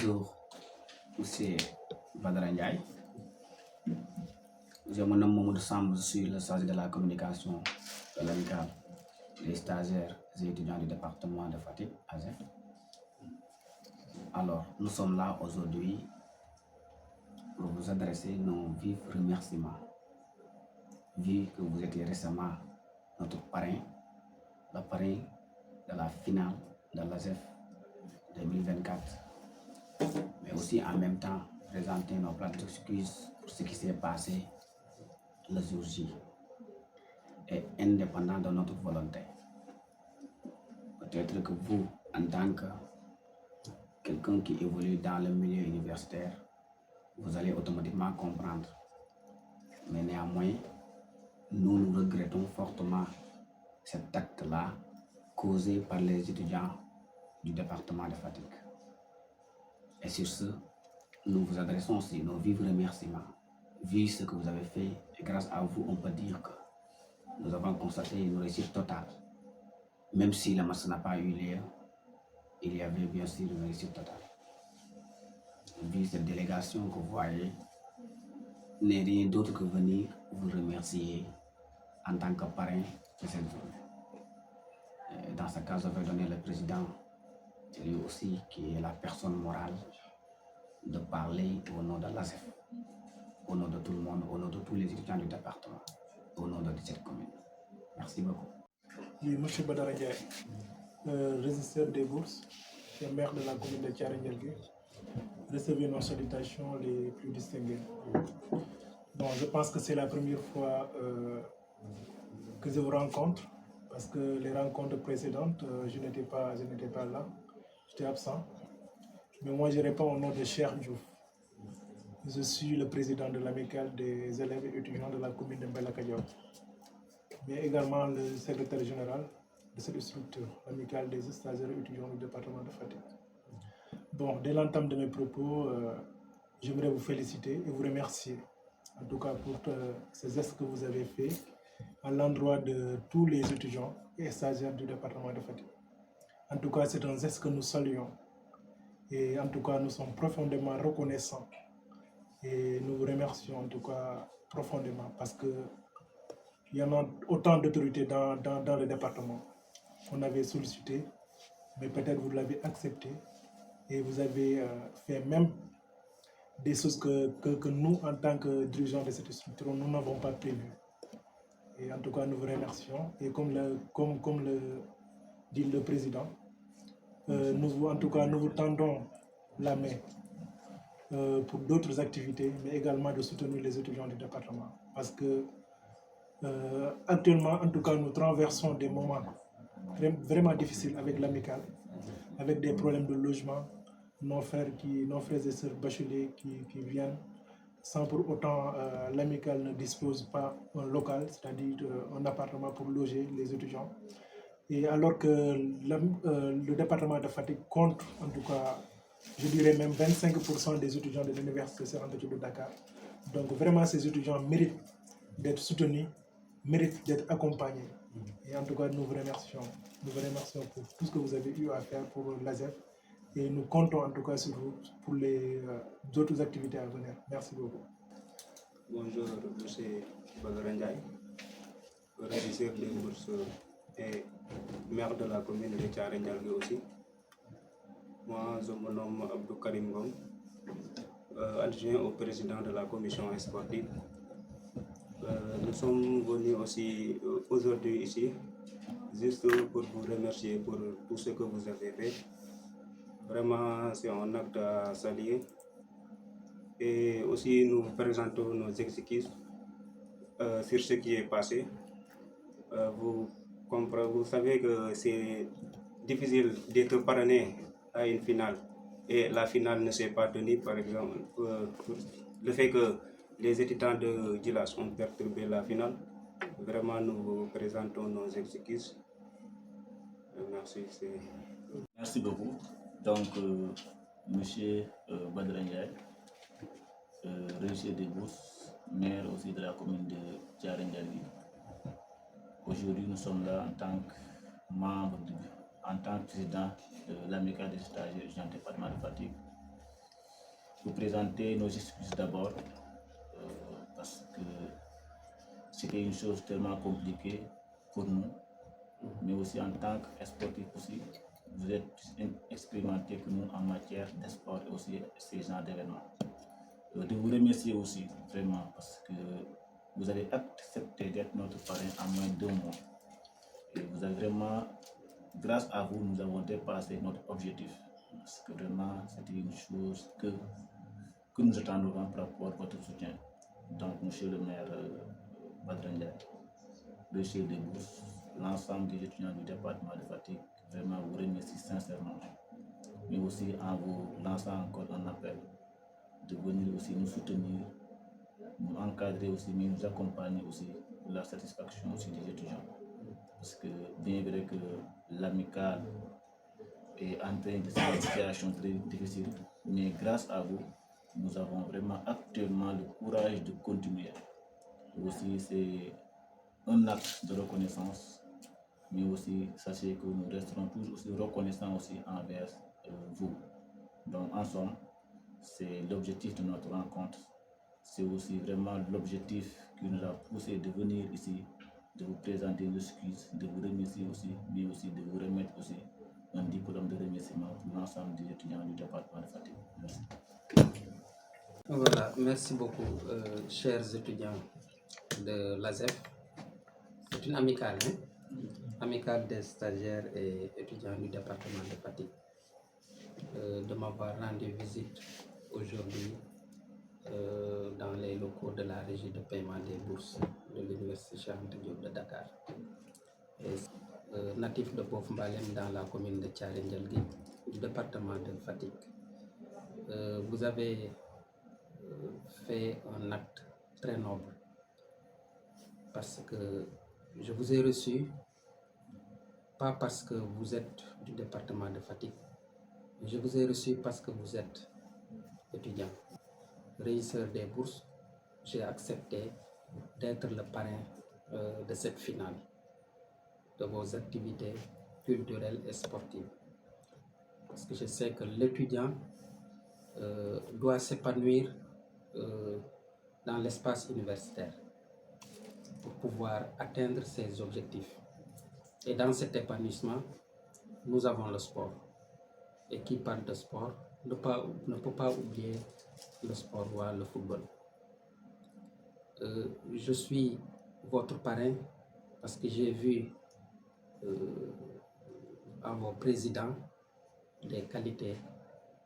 Bonjour, Monsieur Badara Ndiaye. Je me nomme Mamadou Samb, je suis le chargé de la communication de l'amicale des stagiaires et étudiants du département de Fatick, ASEF. Alors, nous sommes là aujourd'hui pour vous adresser nos vifs remerciements, vu que vous étiez récemment notre parrain, le parrain de la finale de l'ASEF 2024, mais aussi en même temps présenter nos plates d'excuses pour ce qui s'est passé le jour J, et indépendant de notre volonté. Peut-être que vous, en tant que quelqu'un qui évolue dans le milieu universitaire, vous allez automatiquement comprendre. Mais néanmoins, nous regrettons fortement cet acte-là causé par les étudiants du département de Fatick. Et sur ce, nous vous adressons aussi nos vifs remerciements. Vu ce que vous avez fait, et grâce à vous, on peut dire que nous avons constaté une réussite totale. Même si la match n'a pas eu lieu, il y avait bien sûr une réussite totale. Vu cette délégation que vous voyez, n'est rien d'autre que venir vous remercier en tant que parrain de cette journée. Dans ce cas, je vais donner le président, c'est lui aussi qui est la personne morale, de parler au nom de l'ASEF, au nom de tout le monde, au nom de tous les étudiants du département, au nom de cette commune. Merci beaucoup. Oui, M. Badara Ndiaye, régisseur des bourses et maire de la commune de Thiaroye-Ndialgué, recevez nos salutations les plus distinguées. Bon, je pense que c'est la première fois que je vous rencontre, parce que les rencontres précédentes, je n'étais pas là, j'étais absent. Mais moi, je réponds au nom de Cheikh Diouf. Je suis le président de l'amicale des élèves et étudiants de la commune de Mbella Kadior, mais également le secrétaire général de cette structure, l'amicale des stagiaires et étudiants du département de Fatick. Bon, dès l'entame de mes propos, j'aimerais vous féliciter et vous remercier, en tout cas pour ces gestes que vous avez faits à l'endroit de tous les étudiants et stagiaires du département de Fatick. En tout cas, c'est un geste que nous saluons et en tout cas, nous sommes profondément reconnaissants et nous vous remercions en tout cas profondément parce que il y en a autant d'autorités dans le département qu'on avait sollicité, mais peut-être vous l'avez accepté et vous avez fait même des choses que nous, en tant que dirigeants de cette structure, nous n'avons pas prévues. Et en tout cas, nous vous remercions. Et comme le dit le président, nous vous tendons la main pour d'autres activités, mais également de soutenir les étudiants du département. Parce que actuellement, en tout cas, nous traversons des moments vraiment difficiles avec l'amicale, avec des problèmes de logement, nos frères et sœurs bacheliers qui viennent, sans pour autant l'amicale ne dispose pas d'un local, c'est-à-dire un appartement pour loger les étudiants. Et alors que le département de Fatick compte, en tout cas, je dirais même 25% des étudiants de l'université Cheikh Anta Diop de Dakar. Donc vraiment, ces étudiants méritent d'être soutenus, méritent d'être accompagnés. Et en tout cas, nous vous remercions pour tout ce que vous avez eu à faire pour l'ASEF. Et nous comptons en tout cas sur vous pour les autres activités à venir. Merci beaucoup. Bonjour, M. Badara Ndiaye, régisseur des bourses et maire de la commune de Thiaroye-Ndialgué aussi. Moi, je me nomme Abdou Karim Ngom, adjoint au président de la commission sportive. Nous sommes venus aussi aujourd'hui ici, juste pour vous remercier pour tout ce que vous avez fait. Vraiment, c'est un acte à saluer. Et aussi, nous vous présentons nos excuses sur ce qui est passé. Vous savez que c'est difficile d'être parrainé à une finale et la finale ne s'est pas tenue, par exemple, le fait que les étudiants de Djilas ont perturbé la finale. Vraiment, nous vous présentons nos excuses. Merci. Merci beaucoup. Donc, Monsieur Badara Ndiaye, régisseur des bourses, maire aussi de la commune de Thiaroye-Ndialgué. Aujourd'hui, nous sommes là en tant que membre, en tant que président de l'amicale des stagiaires du département de Fatick. vous présenter nos excuses d'abord, parce que c'était une chose tellement compliquée pour nous, mais aussi en tant que sportif aussi, vous êtes expérimenté que nous en matière de sport et aussi ces genres d'événements. De vous remercier aussi vraiment parce que vous avez accepté d'être notre parrain en moins de 2 mois. Et vous avez vraiment, grâce à vous, nous avons dépassé notre objectif. Parce que vraiment, c'était une chose que nous attendons par rapport à votre soutien. Donc, monsieur le maire Badara Ndiaye, le chef des bourses, l'ensemble des étudiants du département de Fatick, vraiment vous remercie sincèrement. Mais aussi en vous lançant encore un appel de venir aussi nous soutenir, nous encadrer aussi, mais nous accompagner aussi pour la satisfaction aussi des étudiants. Parce que bien vrai que l'amicale est en train de faire une situation très difficile, mais grâce à vous, nous avons vraiment actuellement le courage de continuer. Et aussi, c'est un acte de reconnaissance, mais aussi, sachez que nous resterons toujours aussi reconnaissants aussi envers vous. Donc, en somme, c'est l'objectif de notre rencontre. C'est aussi vraiment l'objectif qui nous a poussé de venir ici, de vous présenter nos excuses, de vous remercier aussi, mais aussi de vous remettre aussi un diplôme de remerciement pour l'ensemble des étudiants du département de Fatick. Merci. Voilà, merci beaucoup, chers étudiants de l'ASEF. C'est une amicale, amicale des stagiaires et étudiants du département de Fatick, de m'avoir rendu visite aujourd'hui dans les locaux de la régie de paiement des bourses de l'Université Cheikh Anta Diop de Dakar. Et, natif de Pof-Mbalem dans la commune de Thiaré Ndialgui du département de Fatick. Vous avez fait un acte très noble parce que je vous ai reçu, pas parce que vous êtes du département de Fatick, mais je vous ai reçu parce que vous êtes étudiant, régisseur des bourses. J'ai accepté d'être le parrain de cette finale, de vos activités culturelles et sportives. Parce que je sais que l'étudiant doit s'épanouir dans l'espace universitaire pour pouvoir atteindre ses objectifs. Et dans cet épanouissement, nous avons le sport. Et qui parle de sport ne peut pas oublier le sport ou le football. Je suis votre parrain parce que j'ai vu en vos présidents des qualités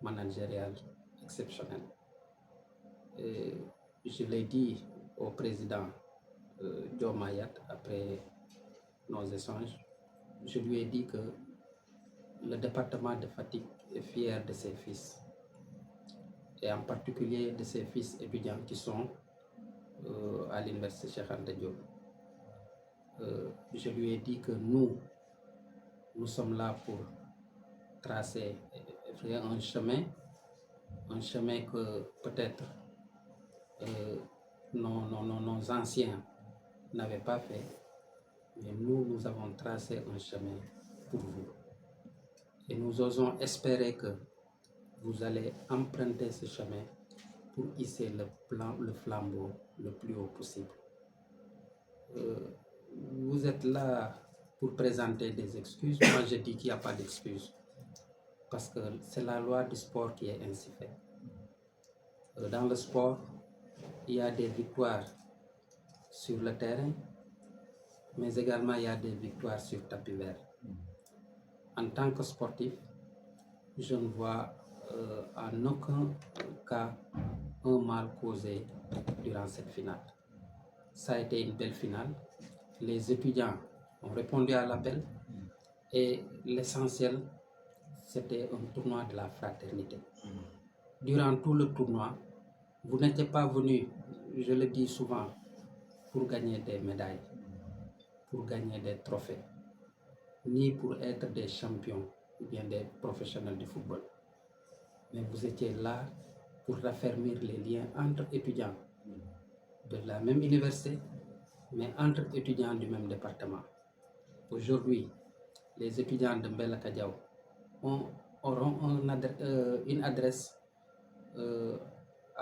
managériales exceptionnelles. Et je l'ai dit au président Joe Mayat après nos échanges. Je lui ai dit que le département de Fatick est fier de ses fils, et en particulier de ses fils étudiants qui sont à l'université Cheikh Anta Diop. Je lui ai dit que nous sommes là pour tracer un chemin que peut-être nos anciens n'avaient pas fait, mais nous avons tracé un chemin pour vous. Et nous osons espérer que vous allez emprunter ce chemin pour hisser le flambeau le plus haut possible. Vous êtes là pour présenter des excuses. Moi, je dis qu'il n'y a pas d'excuses, parce que c'est la loi du sport qui est ainsi faite. Dans le sport, il y a des victoires sur le terrain, mais également il y a des victoires sur tapis vert. En tant que sportif, je ne vois en aucun cas un mal causé durant cette finale. Ça a été une belle finale. Les étudiants ont répondu à l'appel et l'essentiel, c'était un tournoi de la fraternité. Durant tout le tournoi, vous n'étiez pas venus, je le dis souvent, pour gagner des médailles, pour gagner des trophées, ni pour être des champions ou bien des professionnels du football. Mais vous étiez là pour raffermir les liens entre étudiants de la même université, mais entre étudiants du même département. Aujourd'hui, les étudiants de Mbellacka Diaw auront une adresse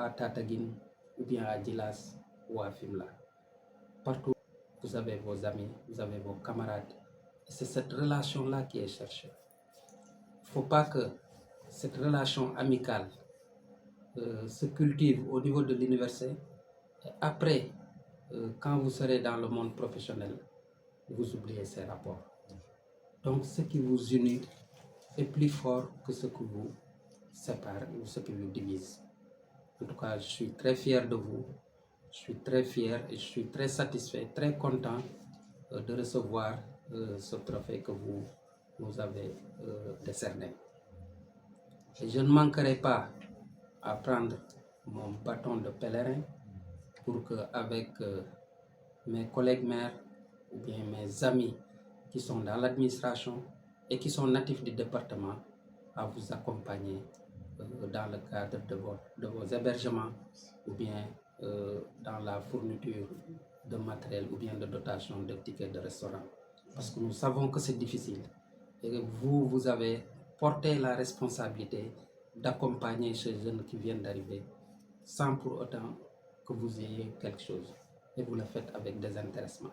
à Tataguine, ou bien à Djilas ou à Fimela. Partout, vous avez vos amis, vous avez vos camarades. Et c'est cette relation-là qui est cherchée. Il ne faut pas que cette relation amicale se cultive au niveau de l'université. Et après, quand vous serez dans le monde professionnel, vous oubliez ces rapports. Donc, ce qui vous unit est plus fort que ce qui vous sépare ou ce qui vous divise. En tout cas, je suis très fier de vous. Je suis très fier et je suis très satisfait, très content de recevoir ce trophée que vous nous avez décerné. Et je ne manquerai pas à prendre mon bâton de pèlerin pour qu'avec mes collègues maires ou bien mes amis qui sont dans l'administration et qui sont natifs du département, à vous accompagner dans le cadre de vos hébergements ou bien dans la fourniture de matériel ou bien de dotation de tickets de restaurant. Parce que nous savons que c'est difficile et que vous avez porté la responsabilité d'accompagner ces jeunes qui viennent d'arriver sans pour autant que vous ayez quelque chose. Et vous le faites avec désintéressement.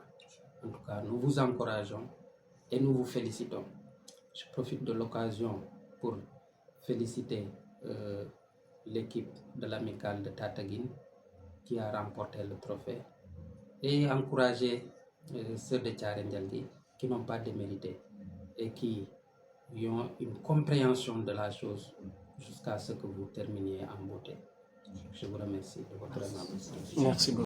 En tout cas, nous vous encourageons et nous vous félicitons. Je profite de l'occasion pour féliciter l'équipe de l'amicale de Tataguine qui a remporté le trophée et encourager ceux de Thiaré-Ndialgui qui n'ont pas démérité et qui ont une compréhension de la chose jusqu'à ce que vous terminiez en beauté. Je vous remercie de votre aimable attention. Merci beaucoup.